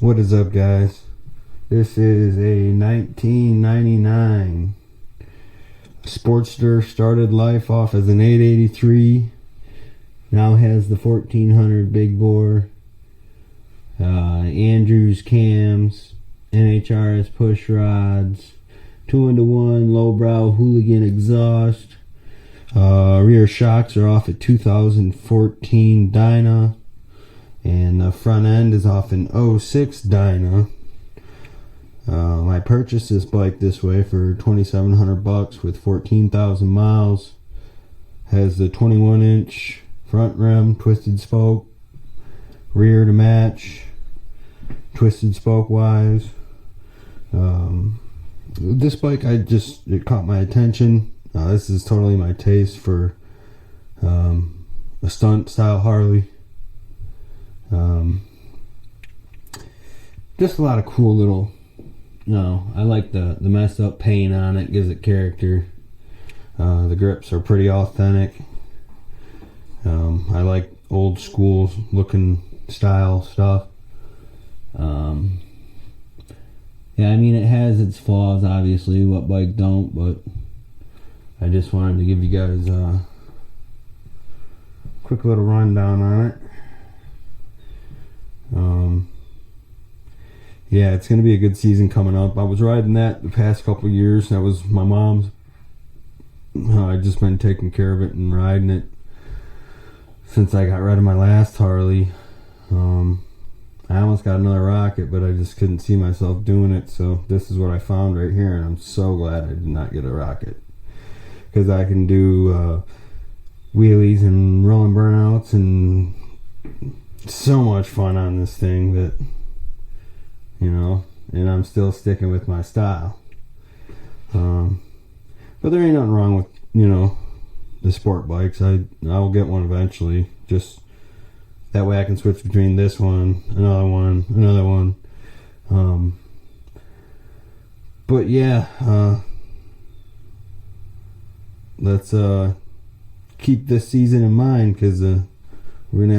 What is up, guys? This is a 1999 Sportster. Started life off as an 883. Now has the 1400 big bore, Andrews cams, NHRS push rods, 2-in-1 lowbrow hooligan exhaust. Rear shocks are off at 2014 Dyna, and the front end is off an 06 Dyna. I purchased this bike this way for $2,700 with 14,000 miles. Has the 21-inch front rim, twisted spoke, rear to match, twisted spoke wise. This bike, it caught my attention. This is totally my taste for a stunt style Harley. Just a lot of cool little, I like the messed up paint on it, gives it character. The grips are pretty authentic. I like old school looking style stuff. Yeah, I mean, it has its flaws, obviously. What bike don't? But I just wanted to give you guys a quick little rundown on it. Yeah, it's going to be a good season coming up. I was riding that the past couple years. That was my mom's. I've just been taking care of it and riding it since I got rid of my last Harley. I almost got another Rocket, but I just couldn't see myself doing it. So this is what I found right here, and I'm so glad I did not get a Rocket, because I can do wheelies and rolling burnouts and so much fun on this thing that, and I'm still sticking with my style. But there ain't nothing wrong with, the sport bikes. I'll get one eventually. Just that way I can switch between this one, another one. But yeah, let's keep this season in mind, because we're gonna